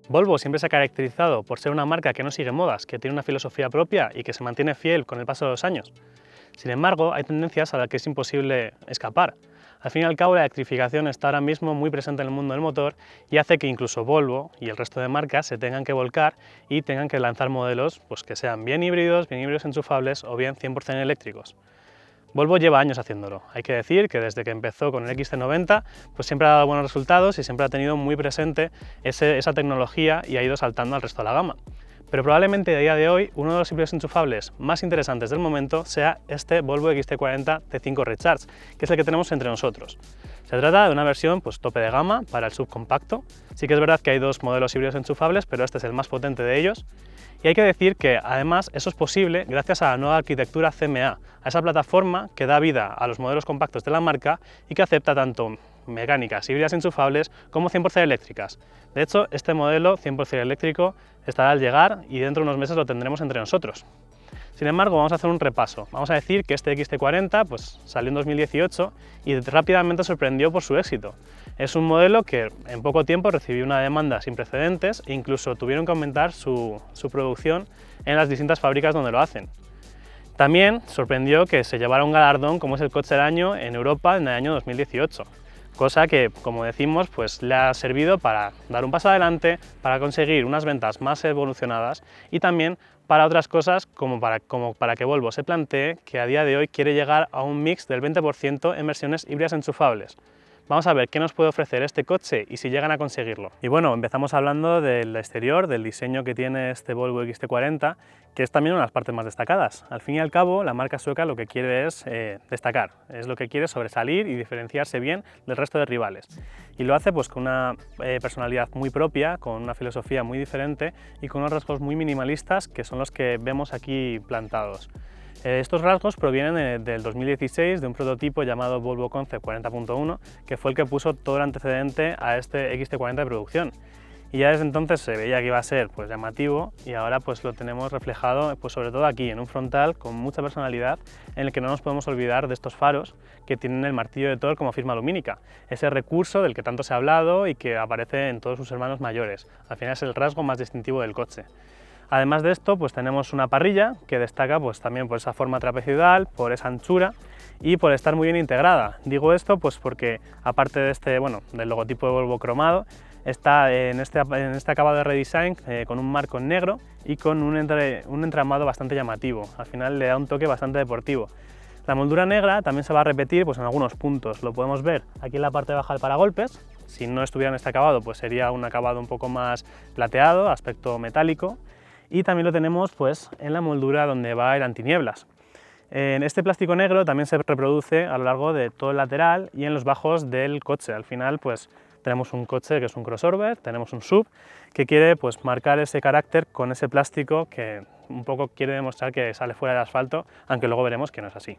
Volvo siempre se ha caracterizado por ser una marca que no sigue modas, que tiene una filosofía propia y que se mantiene fiel con el paso de los años. Sin embargo, hay tendencias a las que es imposible escapar. Al fin y al cabo, la electrificación está ahora mismo muy presente en el mundo del motor y hace que incluso Volvo y el resto de marcas se tengan que volcar y tengan que lanzar modelos pues, que sean bien híbridos enchufables o bien 100% eléctricos. Volvo lleva años haciéndolo. Hay que decir que desde que empezó con el XC90 pues siempre ha dado buenos resultados y siempre ha tenido muy presente esa tecnología y ha ido saltando al resto de la gama. Pero probablemente a día de hoy uno de los híbridos enchufables más interesantes del momento sea este Volvo XT40 T5 Recharge, que es el que tenemos entre nosotros. Se trata de una versión pues, tope de gama para el subcompacto. Sí que es verdad que hay dos modelos híbridos enchufables, pero este es el más potente de ellos. Y hay que decir que además eso es posible gracias a la nueva arquitectura CMA, a esa plataforma que da vida a los modelos compactos de la marca y que acepta tanto mecánicas híbridas enchufables como 100% eléctricas. De hecho, este modelo 100% eléctrico estará al llegar y dentro de unos meses lo tendremos entre nosotros. Sin embargo, vamos a hacer un repaso. Vamos a decir que este XT40 pues, salió en 2018 y rápidamente sorprendió por su éxito. Es un modelo que en poco tiempo recibió una demanda sin precedentes e incluso tuvieron que aumentar su producción en las distintas fábricas donde lo hacen. También sorprendió que se llevara un galardón como es el Coche del Año en Europa en el año 2018. Cosa que, como decimos, pues le ha servido para dar un paso adelante, para conseguir unas ventas más evolucionadas y también para otras cosas como para que Volvo se plantee que a día de hoy quiere llegar a un mix del 20% en versiones híbridas enchufables. Vamos a ver qué nos puede ofrecer este coche y si llegan a conseguirlo. Y bueno, empezamos hablando del exterior, del diseño que tiene este Volvo XT40, que es también una de las partes más destacadas. Al fin y al cabo, la marca sueca lo que quiere es destacar, es lo que quiere sobresalir y diferenciarse bien del resto de rivales. Y lo hace pues con una personalidad muy propia, con una filosofía muy diferente y con unos rasgos muy minimalistas que son los que vemos aquí plantados. Estos rasgos provienen del 2016 de un prototipo llamado Volvo Concept 40.1, que fue el que puso todo el antecedente a este XT40 de producción. Y ya desde entonces se veía que iba a ser pues, llamativo y ahora pues, lo tenemos reflejado pues, sobre todo aquí en un frontal con mucha personalidad en el que no nos podemos olvidar de estos faros que tienen el martillo de Thor como firma lumínica, ese recurso del que tanto se ha hablado y que aparece en todos sus hermanos mayores. Al final es el rasgo más distintivo del coche. Además de esto, pues tenemos una parrilla que destaca pues, también por esa forma trapezoidal, por esa anchura y por estar muy bien integrada. Digo esto pues porque aparte de del logotipo de Volvo cromado, está en este acabado de redesign con un marco en negro y con un entramado bastante llamativo. Al final le da un toque bastante deportivo. La moldura negra también se va a repetir pues, en algunos puntos. Lo podemos ver aquí en la parte baja del paragolpes. Si no estuviera en este acabado, pues sería un acabado un poco más plateado, aspecto metálico. Y también lo tenemos pues, en la moldura donde va el antinieblas. En este plástico negro también se reproduce a lo largo de todo el lateral y en los bajos del coche. Al final pues, tenemos un coche que es un crossover, tenemos un SUV que quiere pues, marcar ese carácter con ese plástico que un poco quiere demostrar que sale fuera del asfalto, aunque luego veremos que no es así.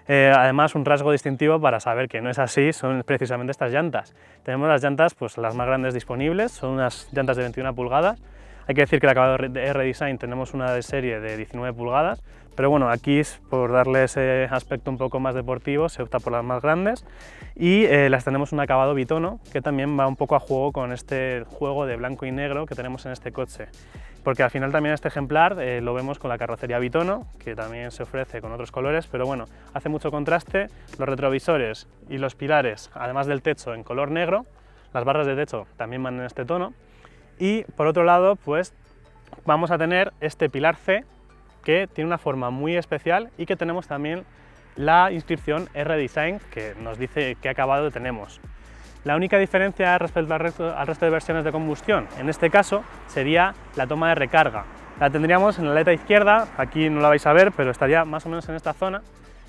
Además, un rasgo distintivo para saber que no es así son precisamente estas llantas. Tenemos las llantas pues, las más grandes disponibles, son unas llantas de 21 pulgadas. Hay que decir que el acabado de R-Design tenemos una de serie de 19 pulgadas, pero bueno, aquí por darle ese aspecto un poco más deportivo se opta por las más grandes y las tenemos un acabado bitono que también va un poco a juego con este juego de blanco y negro que tenemos en este coche. Porque al final también este ejemplar lo vemos con la carrocería bitono, que también se ofrece con otros colores, pero bueno, hace mucho contraste, los retrovisores y los pilares, además del techo en color negro, las barras de techo también van en este tono, y por otro lado pues vamos a tener este pilar C que tiene una forma muy especial y que tenemos también la inscripción R-Design que nos dice qué acabado tenemos. La única diferencia respecto al resto de versiones de combustión, en este caso, sería la toma de recarga. La tendríamos en la aleta izquierda, aquí no la vais a ver, pero estaría más o menos en esta zona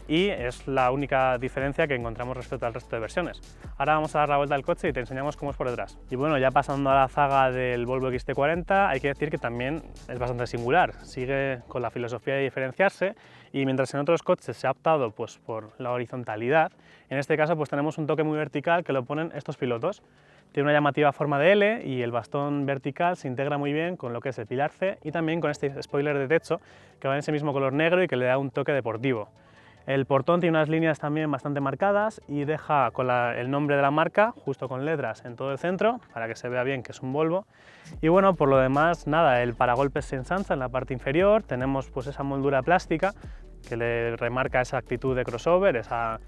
y es la única diferencia que encontramos respecto al resto de versiones. Ahora vamos a dar la vuelta al coche y te enseñamos cómo es por detrás. Y bueno, ya pasando a la zaga del Volvo XT40, hay que decir que también es bastante singular, sigue con la filosofía de diferenciarse y mientras en otros coches se ha optado pues, por la horizontalidad, en este caso pues, tenemos un toque muy vertical que lo ponen estos pilotos. Tiene una llamativa forma de L y el bastón vertical se integra muy bien con lo que es el pilar C y también con este spoiler de techo que va en ese mismo color negro y que le da un toque deportivo. El portón tiene unas líneas también bastante marcadas y deja con el nombre de la marca justo con letras en todo el centro para que se vea bien que es un Volvo. Y bueno, por lo demás, nada, el paragolpes se ensancha en la parte inferior, tenemos pues esa moldura plástica que le remarca esa actitud de crossover, esa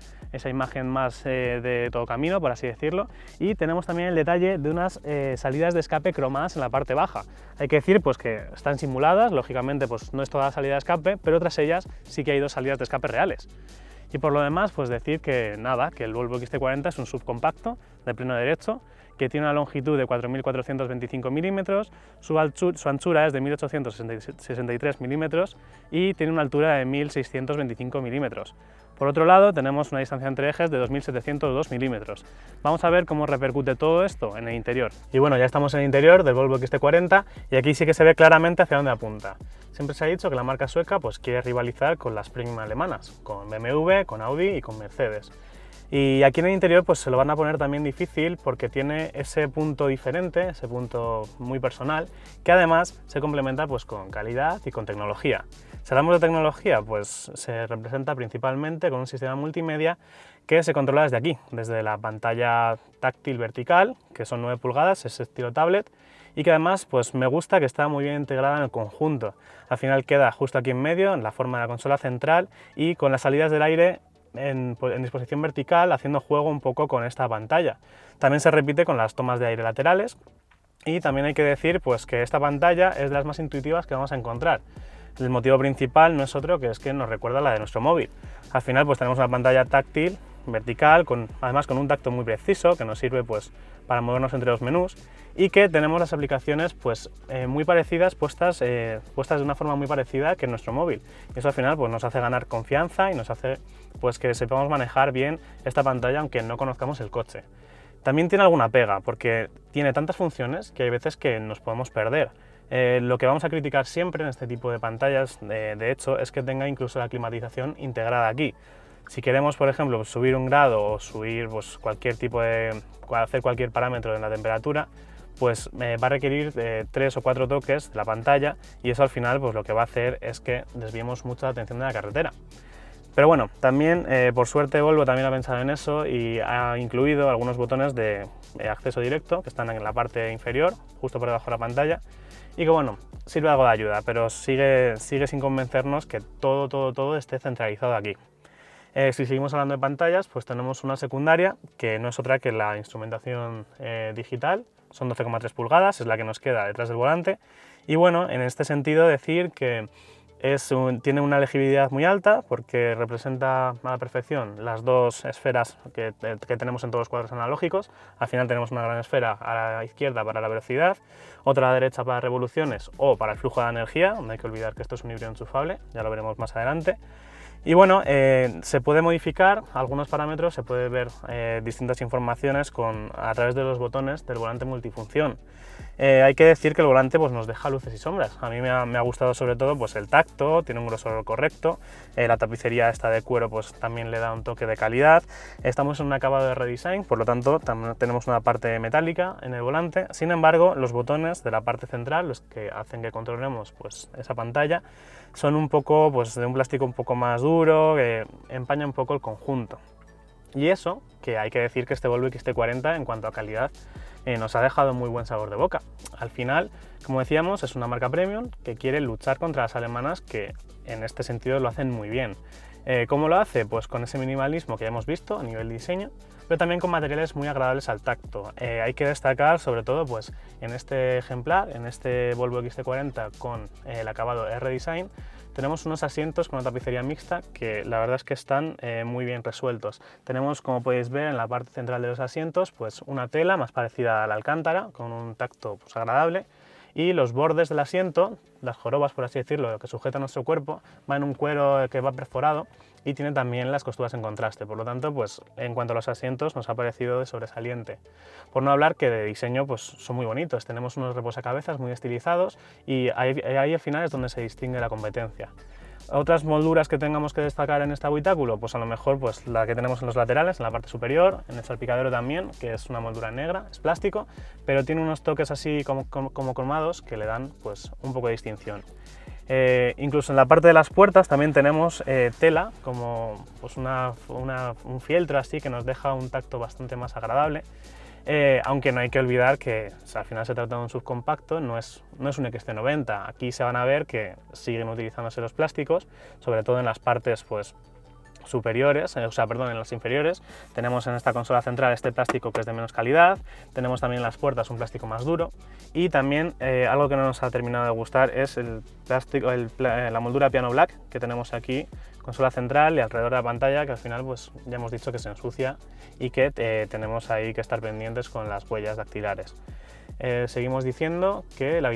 imagen más de todo camino, por así decirlo, y tenemos también el detalle de unas salidas de escape cromadas en la parte baja. Hay que decir pues, que están simuladas, lógicamente pues, no es toda la salida de escape, pero tras ellas sí que hay dos salidas de escape reales. Y por lo demás, pues decir que nada, que el Volvo XC40 es un subcompacto de pleno derecho, que tiene una longitud de 4.425 milímetros, su anchura es de 1.863 milímetros y tiene una altura de 1.625 milímetros. Por otro lado, tenemos una distancia entre ejes de 2.702 milímetros. Vamos a ver cómo repercute todo esto en el interior. Y bueno, ya estamos en el interior del Volvo XC40 y aquí sí que se ve claramente hacia dónde apunta. Siempre se ha dicho que la marca sueca pues, quiere rivalizar con las premium alemanas, con BMW, con Audi y con Mercedes. Y aquí en el interior pues se lo van a poner también difícil porque tiene ese punto diferente, ese punto muy personal, que además se complementa pues con calidad y con tecnología. Si hablamos de tecnología, pues se representa principalmente con un sistema multimedia que se controla desde aquí, desde la pantalla táctil vertical, que son 9 pulgadas, es estilo tablet, y que además pues me gusta que está muy bien integrada en el conjunto. Al final queda justo aquí en medio, en la forma de la consola central y con las salidas del aire en disposición vertical, haciendo juego un poco con esta pantalla. También se repite con las tomas de aire laterales y también hay que decir pues, que esta pantalla es de las más intuitivas que vamos a encontrar. El motivo principal no es otro que es que nos recuerda a la de nuestro móvil. Al final pues, tenemos una pantalla táctil vertical, además con un tacto muy preciso que nos sirve pues, para movernos entre los menús y que tenemos las aplicaciones pues, muy parecidas, puestas de una forma muy parecida que en nuestro móvil. Y eso al final pues, nos hace ganar confianza y nos hace pues, que sepamos manejar bien esta pantalla aunque no conozcamos el coche. También tiene alguna pega porque tiene tantas funciones que hay veces que nos podemos perder. Lo que vamos a criticar siempre en este tipo de pantallas, de hecho, es que tenga incluso la climatización integrada aquí. Si queremos, por ejemplo, subir un grado o subir pues, hacer cualquier parámetro en la temperatura, pues va a requerir 3 o 4 toques de la pantalla y eso al final pues, lo que va a hacer es que desviemos mucha atención de la carretera. Pero bueno, también por suerte Volvo también ha pensado en eso y ha incluido algunos botones de acceso directo que están en la parte inferior, justo por debajo de la pantalla, y que bueno, sirve algo de ayuda, pero sigue sin convencernos que todo esté centralizado aquí. Si seguimos hablando de pantallas, pues tenemos una secundaria que no es otra que la instrumentación digital, son 12,3 pulgadas, es la que nos queda detrás del volante, y bueno, en este sentido decir que tiene una legibilidad muy alta porque representa a la perfección las dos esferas que tenemos en todos los cuadros analógicos. Al final tenemos una gran esfera a la izquierda para la velocidad, otra a la derecha para revoluciones o para el flujo de energía, no hay que olvidar que esto es un híbrido enchufable, ya lo veremos más adelante. Y bueno, se puede modificar algunos parámetros, se puede ver distintas informaciones a través de los botones del volante multifunción. Hay que decir que el volante pues, nos deja luces y sombras. A mí me ha gustado sobre todo pues, el tacto, tiene un grosor correcto, la tapicería esta de cuero pues, también le da un toque de calidad. Estamos en un acabado de redesign, por lo tanto también tenemos una parte metálica en el volante. Sin embargo, los botones de la parte central, los que hacen que controlemos pues, esa pantalla, son un poco pues, de un plástico un poco más duro, que empaña un poco el conjunto. Y eso, que hay que decir que este Volvo XC40 en cuanto a calidad nos ha dejado muy buen sabor de boca. Al final, como decíamos, es una marca premium que quiere luchar contra las alemanas que en este sentido lo hacen muy bien. ¿Cómo lo hace? Pues con ese minimalismo que ya hemos visto a nivel diseño, pero también con materiales muy agradables al tacto. Hay que destacar sobre todo pues, en este ejemplar, en este Volvo XC40 con el acabado R-Design, tenemos unos asientos con una tapicería mixta que la verdad es que están muy bien resueltos. Tenemos, como podéis ver, en la parte central de los asientos pues, una tela más parecida a la alcántara, con un tacto pues, agradable, y los bordes del asiento, las jorobas por así decirlo, que sujeta nuestro cuerpo, va en un cuero que va perforado y tiene también las costuras en contraste. Por lo tanto, pues, en cuanto a los asientos nos ha parecido de sobresaliente. Por no hablar que de diseño pues, son muy bonitos, tenemos unos reposacabezas muy estilizados y ahí al final es donde se distingue la competencia. Otras molduras que tengamos que destacar en este habitáculo, pues a lo mejor pues, la que tenemos en los laterales, en la parte superior, en el salpicadero también, que es una moldura negra, es plástico, pero tiene unos toques así como cromados que le dan pues, un poco de distinción. Incluso en la parte de las puertas también tenemos tela, como pues un fieltro así que nos deja un tacto bastante más agradable. Aunque no hay que olvidar que al final se trata de un subcompacto, no es un XC90. Aquí se van a ver que siguen utilizándose los plásticos, sobre todo en las partes pues, superiores, en las inferiores. Tenemos en esta consola central este plástico que es de menos calidad, tenemos también en las puertas un plástico más duro y también algo que no nos ha terminado de gustar es el plástico, la moldura piano black que tenemos aquí, consola central y alrededor de la pantalla, que al final pues ya hemos dicho que se ensucia y que tenemos ahí que estar pendientes con las huellas dactilares. Seguimos diciendo que la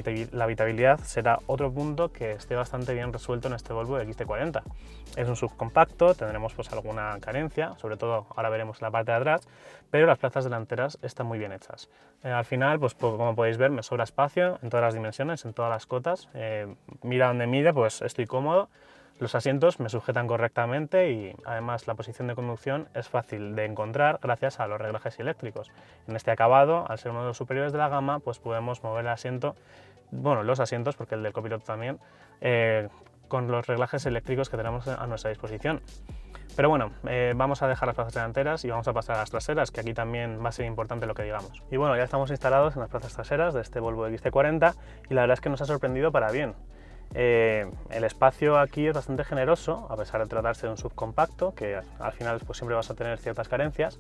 habitabilidad será otro punto que esté bastante bien resuelto en este Volvo XC40. Es un subcompacto, tendremos pues alguna carencia, sobre todo ahora veremos la parte de atrás, pero las plazas delanteras están muy bien hechas. Al final, pues como podéis ver, me sobra espacio en todas las dimensiones, en todas las cotas. Mira donde mire, pues estoy cómodo. Los asientos me sujetan correctamente y además la posición de conducción es fácil de encontrar gracias a los reglajes eléctricos. En este acabado, al ser uno de los superiores de la gama, pues podemos mover el asiento, bueno, los asientos, porque el del copiloto también, con los reglajes eléctricos que tenemos a nuestra disposición. Pero bueno, vamos a dejar las plazas delanteras y vamos a pasar a las traseras, que aquí también va a ser importante lo que digamos. Y bueno, ya estamos instalados en las plazas traseras de este Volvo XC40 y la verdad es que nos ha sorprendido para bien. El espacio aquí es bastante generoso, a pesar de tratarse de un subcompacto, que al final pues, siempre vas a tener ciertas carencias,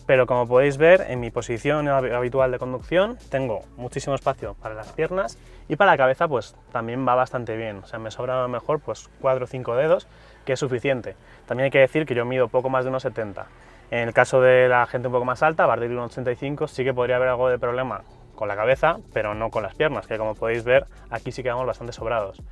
pero como podéis ver, en mi posición habitual de conducción tengo muchísimo espacio para las piernas y para la cabeza pues también va bastante bien, o sea, me sobra a lo mejor pues 4 o 5 dedos, que es suficiente. También hay que decir que yo mido poco más de unos 70. En el caso de la gente un poco más alta, a partir de unos 85, sí que podría haber algo de problema con la cabeza, pero no con las piernas, que como podéis ver aquí sí quedamos bastante sobrados.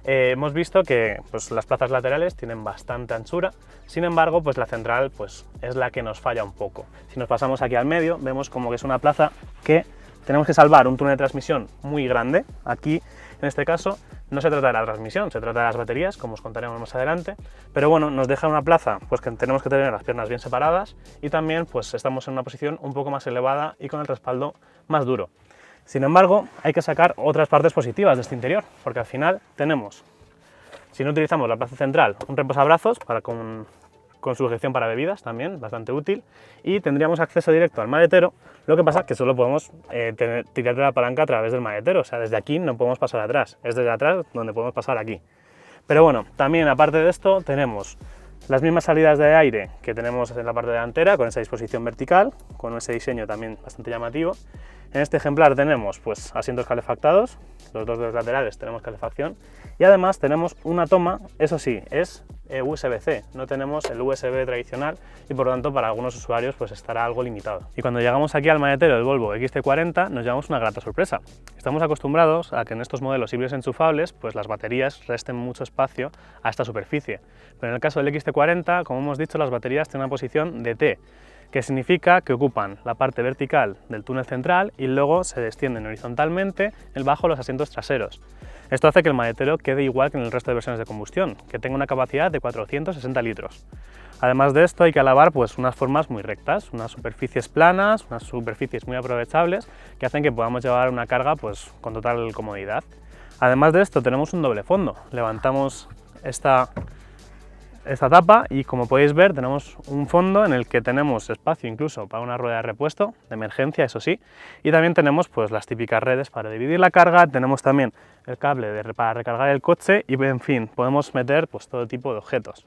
Hemos visto que pues, las plazas laterales tienen bastante anchura, sin embargo pues la central pues, es la que nos falla un poco. Si nos pasamos aquí al medio vemos como que es una plaza que tenemos que salvar un túnel de transmisión muy grande. Aquí en este caso no se trata de la transmisión, se trata de las baterías, como os contaremos más adelante, pero bueno, nos deja una plaza pues que tenemos que tener las piernas bien separadas y también pues estamos en una posición un poco más elevada y con el respaldo más duro. Sin embargo, hay que sacar otras partes positivas de este interior, porque al final tenemos, si no utilizamos la plaza central, un reposabrazos con sujeción para bebidas también, bastante útil, y tendríamos acceso directo al maletero. Lo que pasa es que solo podemos tirar de la palanca a través del maletero, o sea, desde aquí no podemos pasar atrás, es desde atrás donde podemos pasar aquí. Pero bueno, también aparte de esto tenemos las mismas salidas de aire que tenemos en la parte delantera, con esa disposición vertical, con ese diseño también bastante llamativo. En este ejemplar tenemos pues, asientos calefactados, los dos de los laterales tenemos calefacción y además tenemos una toma, eso sí, es USB-C, no tenemos el USB tradicional y por lo tanto para algunos usuarios pues estará algo limitado. Y cuando llegamos aquí al maletero del Volvo XC40 nos llevamos una grata sorpresa. Estamos acostumbrados a que en estos modelos híbridos enchufables pues las baterías resten mucho espacio a esta superficie, pero en el caso del XC40, como hemos dicho, las baterías tienen una posición de T, que significa que ocupan la parte vertical del túnel central y luego se descienden horizontalmente bajo los asientos traseros. Esto hace que el maletero quede igual que en el resto de versiones de combustión, que tenga una capacidad de 460 litros. Además de esto hay que alabar pues, unas formas muy rectas, unas superficies planas, unas superficies muy aprovechables que hacen que podamos llevar una carga pues, con total comodidad. Además de esto tenemos un doble fondo, levantamos esta tapa y como podéis ver tenemos un fondo en el que tenemos espacio incluso para una rueda de repuesto, de emergencia eso sí, y también tenemos pues las típicas redes para dividir la carga, tenemos también el cable para recargar el coche y en fin, podemos meter pues todo tipo de objetos.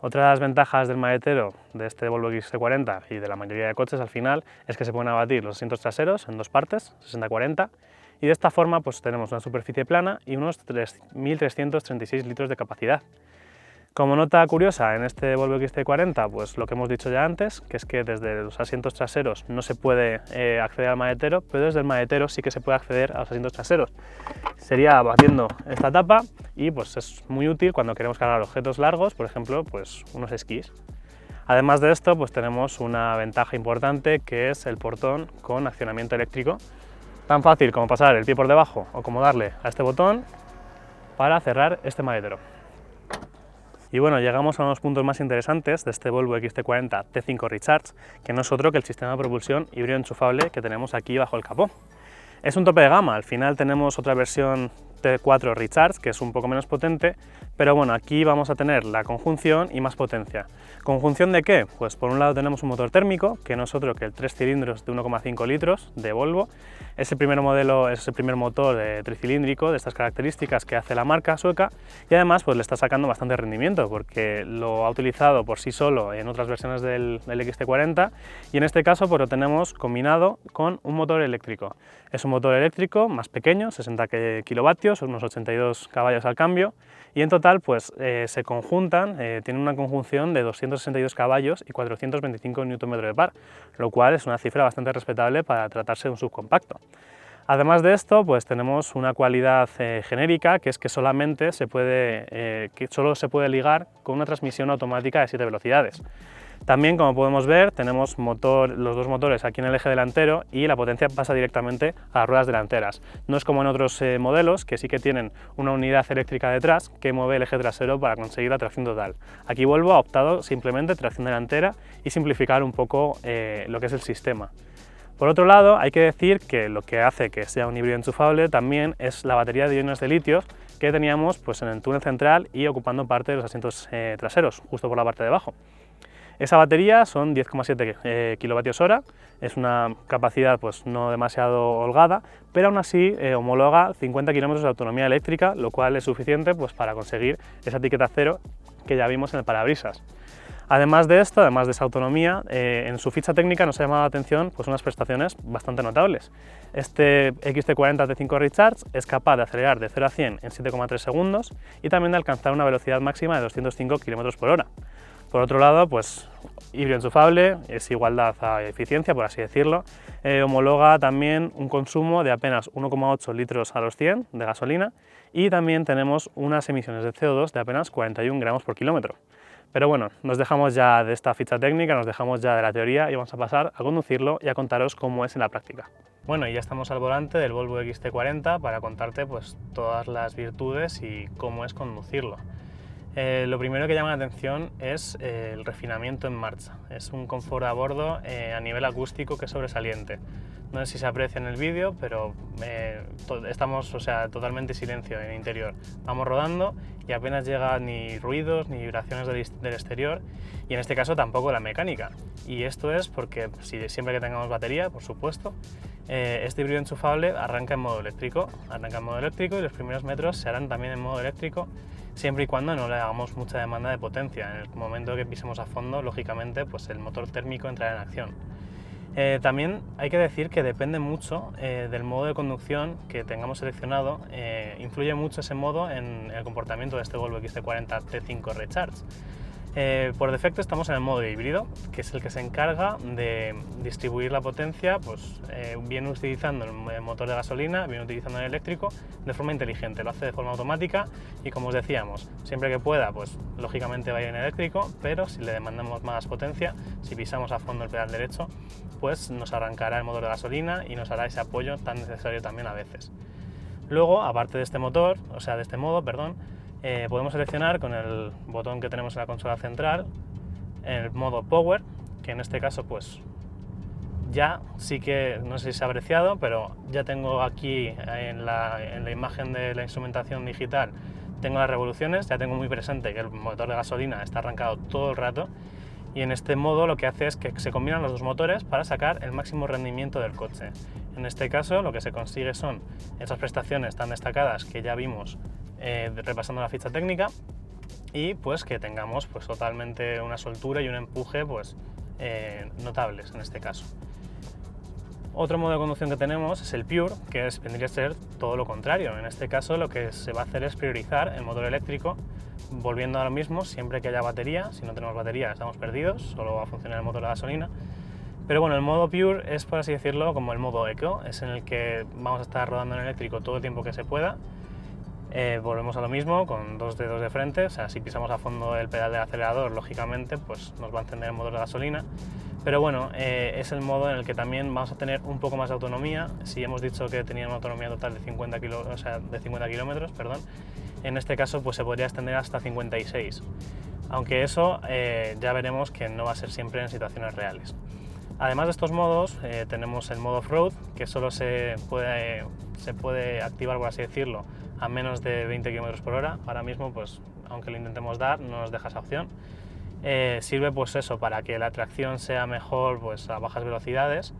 Otra de las ventajas del maletero de este Volvo XC40 y de la mayoría de coches al final es que se pueden abatir los asientos traseros en dos partes, 60-40, y de esta forma pues tenemos una superficie plana y unos 3.336 litros de capacidad. Como nota curiosa, en este Volvo XC40, pues lo que hemos dicho ya antes, que es que desde los asientos traseros no se puede acceder al maletero, pero desde el maletero sí que se puede acceder a los asientos traseros. Sería batiendo esta tapa y pues es muy útil cuando queremos cargar objetos largos, por ejemplo, pues unos esquís. Además de esto, pues tenemos una ventaja importante que es el portón con accionamiento eléctrico. Tan fácil como pasar el pie por debajo o como darle a este botón para cerrar este maletero. Y bueno, llegamos a uno de los puntos más interesantes de este Volvo XC40 T5 Recharge, que no es otro que el sistema de propulsión híbrido enchufable que tenemos aquí bajo el capó. Es un tope de gama, al final tenemos otra versión T4 Recharge, que es un poco menos potente, pero bueno, aquí vamos a tener la conjunción y más potencia. ¿Conjunción de qué? Pues por un lado tenemos un motor térmico, que no es otro que el 3 cilindros de 1,5 litros de Volvo. Es el primer modelo, es el primer motor tricilíndrico de estas características que hace la marca sueca, y además pues le está sacando bastante rendimiento porque lo ha utilizado por sí solo en otras versiones del XT40, y en este caso pues lo tenemos combinado con un motor eléctrico. Es un motor eléctrico más pequeño, 60 kilovatios, unos 82 caballos al cambio, y en total pues se conjuntan, tienen una conjunción de 262 caballos y 425 Nm de par, lo cual es una cifra bastante respetable para tratarse de un subcompacto. Además de esto, pues tenemos una cualidad genérica, que es que solo se puede ligar con una transmisión automática de 7 velocidades. También, como podemos ver, tenemos los dos motores aquí en el eje delantero y la potencia pasa directamente a las ruedas delanteras. No es como en otros modelos, que sí que tienen una unidad eléctrica detrás que mueve el eje trasero para conseguir la tracción total. Aquí Volvo ha optado simplemente tracción delantera y simplificar un poco lo que es el sistema. Por otro lado, hay que decir que lo que hace que sea un híbrido enchufable también es la batería de iones de litio que teníamos pues, en el túnel central y ocupando parte de los asientos traseros, justo por la parte de abajo. Esa batería son 10,7 kWh, es una capacidad pues, no demasiado holgada, pero aún así homologa 50 km de autonomía eléctrica, lo cual es suficiente pues, para conseguir esa etiqueta cero que ya vimos en el parabrisas. Además de esto, además de esa autonomía, en su ficha técnica nos ha llamado la atención pues, unas prestaciones bastante notables. Este XT40 T5 Recharge es capaz de acelerar de 0 a 100 en 7,3 segundos y también de alcanzar una velocidad máxima de 205 km por hora. Por otro lado, pues híbrido enchufable, es igualdad a eficiencia, por así decirlo, homologa también un consumo de apenas 1,8 litros a los 100 de gasolina, y también tenemos unas emisiones de CO2 de apenas 41 gramos por kilómetro. Pero bueno, nos dejamos ya de esta ficha técnica, nos dejamos ya de la teoría y vamos a pasar a conducirlo y a contaros cómo es en la práctica. Bueno, y ya estamos al volante del Volvo XT40 para contarte pues, todas las virtudes y cómo es conducirlo. Lo primero que llama la atención es el refinamiento en marcha. Es un confort a bordo a nivel acústico que es sobresaliente. No sé si se aprecia en el vídeo, pero estamos totalmente silencio en el interior. Vamos rodando y apenas llega ni ruidos ni vibraciones del exterior, y en este caso tampoco la mecánica. Y esto es porque siempre que tengamos batería, por supuesto, este híbrido enchufable arranca en modo eléctrico. Arranca en modo eléctrico y los primeros metros se harán también en modo eléctrico, siempre y cuando no le hagamos mucha demanda de potencia. En el momento que pisemos a fondo, lógicamente, pues el motor térmico entrará en acción. También hay que decir que depende mucho del modo de conducción que tengamos seleccionado. Influye mucho ese modo en el comportamiento de este Volvo XT40 T5 Recharge. Por defecto estamos en el modo híbrido, que es el que se encarga de distribuir la potencia, pues, bien utilizando el motor de gasolina, bien utilizando el eléctrico, de forma inteligente. Lo hace de forma automática y, como os decíamos, siempre que pueda, pues lógicamente va a ir en eléctrico, pero si le demandamos más potencia, si pisamos a fondo el pedal derecho, pues nos arrancará el motor de gasolina y nos hará ese apoyo tan necesario también a veces. Luego, aparte de este motor, de este modo, perdón, podemos seleccionar con el botón que tenemos en la consola central el modo Power, que en este caso pues ya sí que, no sé si se ha apreciado, pero ya tengo aquí en la imagen de la instrumentación digital, tengo las revoluciones, ya tengo muy presente que el motor de gasolina está arrancado todo el rato, y en este modo lo que hace es que se combinan los dos motores para sacar el máximo rendimiento del coche. En este caso lo que se consigue son esas prestaciones tan destacadas que ya vimos repasando la ficha técnica, y pues que tengamos pues totalmente una soltura y un empuje pues notables en este caso. Otro modo de conducción que tenemos es el Pure, que vendría a ser todo lo contrario. En este caso lo que se va a hacer es priorizar el motor eléctrico, volviendo a lo mismo siempre que haya batería. Si no tenemos batería estamos perdidos, solo va a funcionar el motor de gasolina. Pero bueno, el modo Pure es, por así decirlo, como el modo Eco, es en el que vamos a estar rodando en eléctrico todo el tiempo que se pueda. Volvemos a lo mismo con dos dedos de frente, si pisamos a fondo el pedal del acelerador, lógicamente pues nos va a encender el motor de gasolina. Pero bueno, es el modo en el que también vamos a tener un poco más de autonomía. Si hemos dicho que tenía una autonomía total de 50 kilómetros, perdón, en este caso pues se podría extender hasta 56. Aunque eso ya veremos que no va a ser siempre en situaciones reales. Además de estos modos, tenemos el modo Off-Road, que solo se puede activar, por así decirlo, a menos de 20 km por hora. Ahora mismo, pues, aunque lo intentemos dar, no nos deja esa opción. Sirve pues eso, para que la tracción sea mejor pues, a bajas velocidades.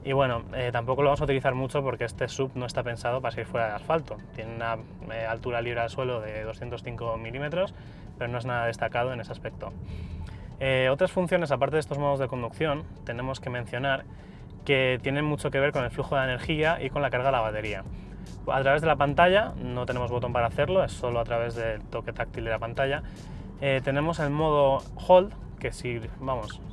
Y bueno, tampoco lo vamos a utilizar mucho porque este SUV no está pensado para seguir fuera de asfalto. Tiene una altura libre al suelo de 205 milímetros, pero no es nada destacado en ese aspecto. Otras funciones, aparte de estos modos de conducción, tenemos que mencionar que tienen mucho que ver con el flujo de energía y con la carga de la batería. A través de la pantalla, no tenemos botón para hacerlo, es solo a través del toque táctil de la pantalla. Tenemos el modo Hold, que si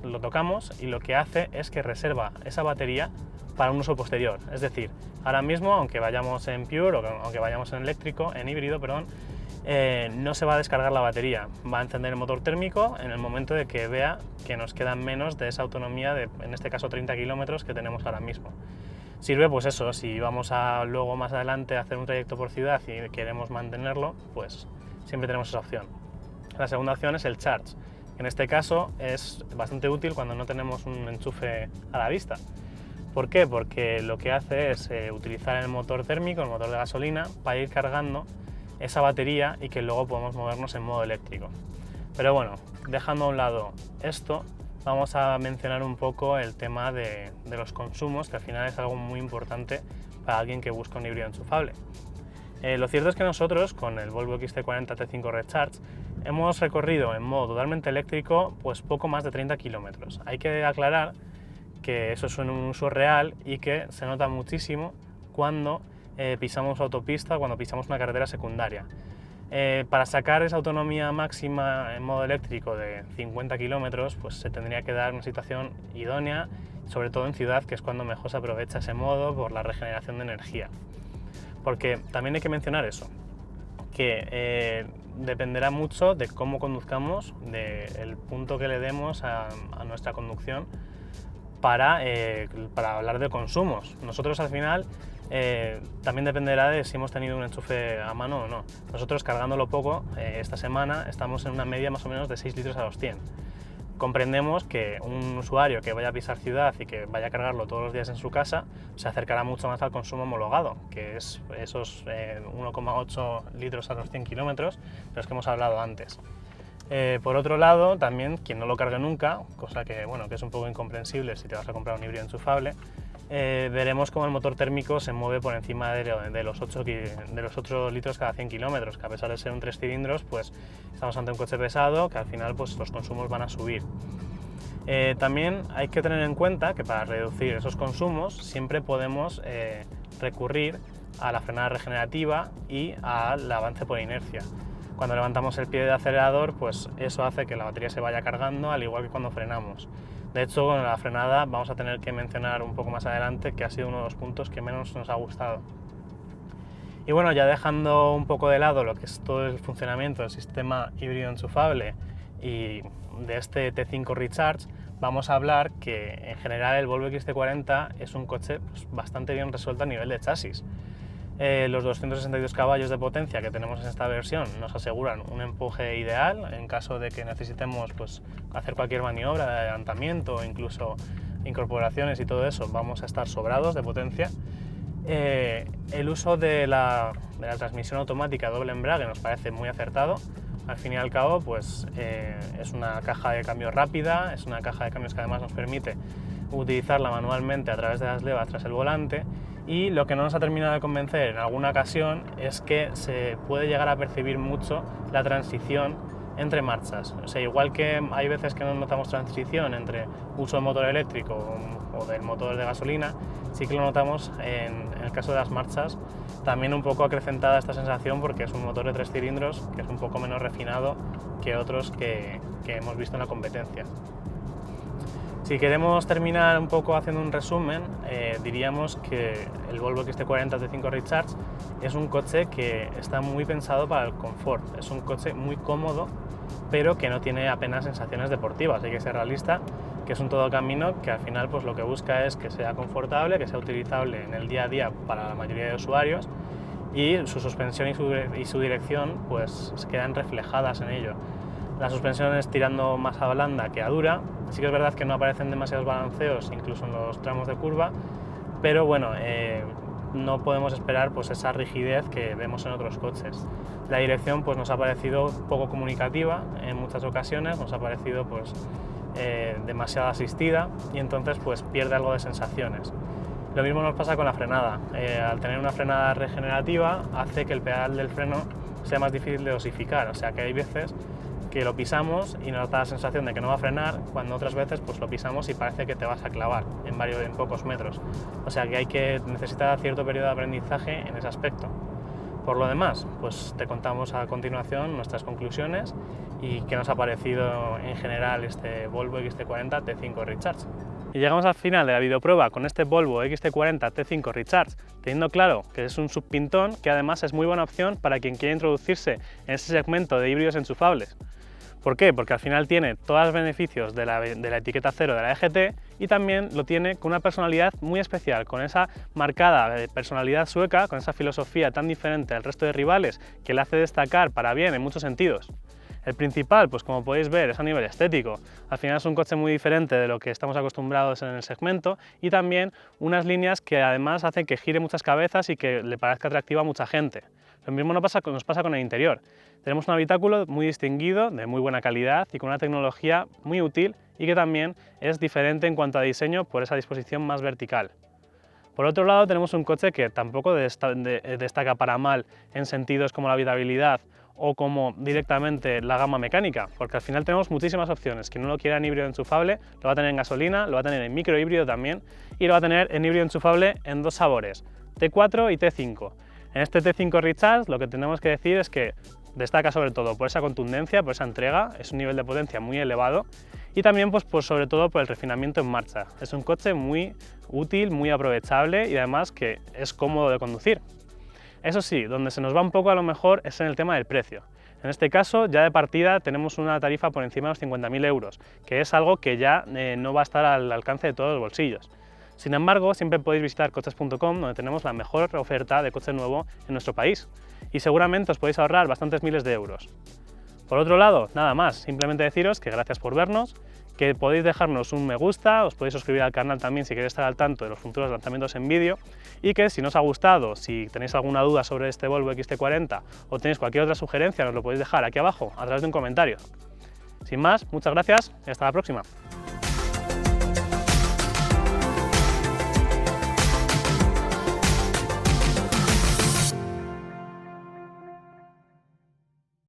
lo tocamos y lo que hace es que reserva esa batería para un uso posterior. Es decir, ahora mismo, aunque vayamos en Pure o aunque vayamos en eléctrico, en híbrido, perdón, no se va a descargar la batería, va a encender el motor térmico en el momento de que vea que nos quedan menos de esa autonomía de, en este caso, 30 kilómetros que tenemos ahora mismo. Sirve pues eso, si vamos a luego más adelante a hacer un trayecto por ciudad y queremos mantenerlo, pues siempre tenemos esa opción. La segunda opción es el Charge. En este caso es bastante útil cuando no tenemos un enchufe a la vista. ¿Por qué? Porque lo que hace es utilizar el motor térmico, el motor de gasolina, para ir cargando esa batería y que luego podamos movernos en modo eléctrico. Pero bueno, dejando a un lado esto, vamos a mencionar un poco el tema de los consumos, que al final es algo muy importante para alguien que busca un híbrido enchufable. Lo cierto es que nosotros, con el Volvo XC40 T5 Recharge, hemos recorrido en modo totalmente eléctrico pues poco más de 30 kilómetros. Hay que aclarar que eso es un uso real y que se nota muchísimo cuando pisamos autopista, cuando pisamos una carretera secundaria. Para sacar esa autonomía máxima en modo eléctrico de 50 kilómetros, pues se tendría que dar una situación idónea, sobre todo en ciudad, que es cuando mejor se aprovecha ese modo por la regeneración de energía. Porque también hay que mencionar eso, que dependerá mucho de cómo conduzcamos, del punto que le demos a nuestra conducción para hablar de consumos. Nosotros al final también dependerá de si hemos tenido un enchufe a mano o no. Nosotros cargándolo poco, esta semana estamos en una media más o menos de 6 litros a los 100. Comprendemos que un usuario que vaya a pisar ciudad y que vaya a cargarlo todos los días en su casa se acercará mucho más al consumo homologado, que es esos 1,8 litros a los 100 kilómetros de los que hemos hablado antes. Por otro lado, también quien no lo cargue nunca, cosa que, que es un poco incomprensible si te vas a comprar un híbrido enchufable, veremos cómo el motor térmico se mueve por encima de los 8 litros cada 100 kilómetros, que a pesar de ser un 3 cilindros, pues estamos ante un coche pesado que al final pues, los consumos van a subir. También hay que tener en cuenta que para reducir esos consumos siempre podemos recurrir a la frenada regenerativa y al avance por inercia. Cuando levantamos el pie del acelerador, pues eso hace que la batería se vaya cargando, al igual que cuando frenamos. De hecho, con la frenada vamos a tener que mencionar un poco más adelante que ha sido uno de los puntos que menos nos ha gustado. Y bueno, ya dejando un poco de lado lo que es todo el funcionamiento del sistema híbrido enchufable y de este T5 Recharge, vamos a hablar que en general el Volvo XC40 es un coche pues, bastante bien resuelto a nivel de chasis. Los 262 caballos de potencia que tenemos en esta versión nos aseguran un empuje ideal en caso de que necesitemos pues, hacer cualquier maniobra de adelantamiento o incluso incorporaciones y todo eso, vamos a estar sobrados de potencia. El uso de la transmisión automática doble embrague nos parece muy acertado. Al fin y al cabo pues, es una caja de cambio rápida, es una caja de cambios que además nos permite utilizarla manualmente a través de las levas tras el volante. Y lo que no nos ha terminado de convencer en alguna ocasión es que se puede llegar a percibir mucho la transición entre marchas. O sea, igual que hay veces que no notamos transición entre uso de motor eléctrico o del motor de gasolina, sí que lo notamos en el caso de las marchas. También un poco acrecentada esta sensación porque es un motor de 3 cilindros que es un poco menos refinado que otros que hemos visto en la competencia. Si queremos terminar un poco haciendo un resumen, diríamos que el Volvo XC40 T5 Recharge es un coche que está muy pensado para el confort. Es un coche muy cómodo, pero que no tiene apenas sensaciones deportivas. Hay que ser realista, que es un todo camino que al final pues, lo que busca es que sea confortable, que sea utilizable en el día a día para la mayoría de usuarios y su suspensión y su dirección pues, se quedan reflejadas en ello. La suspensión es tirando más a blanda que a dura. Sí que es verdad que no aparecen demasiados balanceos, incluso en los tramos de curva, pero bueno, no podemos esperar pues esa rigidez que vemos en otros coches. La dirección pues nos ha parecido poco comunicativa en muchas ocasiones, nos ha parecido pues demasiado asistida y entonces pues pierde algo de sensaciones. Lo mismo nos pasa con la frenada. Al tener una frenada regenerativa hace que el pedal del freno sea más difícil de dosificar, o sea que hay veces que lo pisamos y nos da la sensación de que no va a frenar, cuando otras veces pues lo pisamos y parece que te vas a clavar en pocos metros. O sea que necesita cierto periodo de aprendizaje en ese aspecto. Por lo demás, pues te contamos a continuación nuestras conclusiones y qué nos ha parecido en general este Volvo XT40 T5 Recharge. Y llegamos al final de la videoprueba con este Volvo XT40 T5 Recharge, teniendo claro que es un subpintón que además es muy buena opción para quien quiera introducirse en ese segmento de híbridos enchufables. ¿Por qué? Porque al final tiene todos los beneficios de la etiqueta cero de la EGT y también lo tiene con una personalidad muy especial, con esa marcada personalidad sueca, con esa filosofía tan diferente al resto de rivales que le hace destacar para bien en muchos sentidos. El principal, pues como podéis ver, es a nivel estético. Al final es un coche muy diferente de lo que estamos acostumbrados en el segmento y también unas líneas que además hacen que gire muchas cabezas y que le parezca atractiva a mucha gente. Lo mismo nos pasa con el interior. Tenemos un habitáculo muy distinguido, de muy buena calidad y con una tecnología muy útil y que también es diferente en cuanto a diseño por esa disposición más vertical. Por otro lado, tenemos un coche que tampoco destaca para mal en sentidos como la habitabilidad o como directamente la gama mecánica, porque al final tenemos muchísimas opciones. Quien no lo quiera en híbrido enchufable lo va a tener en gasolina, lo va a tener en microhíbrido también y lo va a tener en híbrido enchufable en dos sabores, T4 y T5. En este T5 Recharge lo que tenemos que decir es que destaca sobre todo por esa contundencia, por esa entrega, es un nivel de potencia muy elevado y también pues sobre todo por el refinamiento en marcha. Es un coche muy útil, muy aprovechable y además que es cómodo de conducir. Eso sí, donde se nos va un poco a lo mejor es en el tema del precio. En este caso, ya de partida tenemos una tarifa por encima de los 50.000 euros, que es algo que ya no va a estar al alcance de todos los bolsillos. Sin embargo, siempre podéis visitar coches.com, donde tenemos la mejor oferta de coche nuevo en nuestro país y seguramente os podéis ahorrar bastantes miles de euros. Por otro lado, nada más, simplemente deciros que gracias por vernos, que podéis dejarnos un me gusta, os podéis suscribir al canal también si queréis estar al tanto de los futuros lanzamientos en vídeo y que si no os ha gustado, si tenéis alguna duda sobre este Volvo XT40 o tenéis cualquier otra sugerencia, nos lo podéis dejar aquí abajo a través de un comentario. Sin más, muchas gracias y hasta la próxima.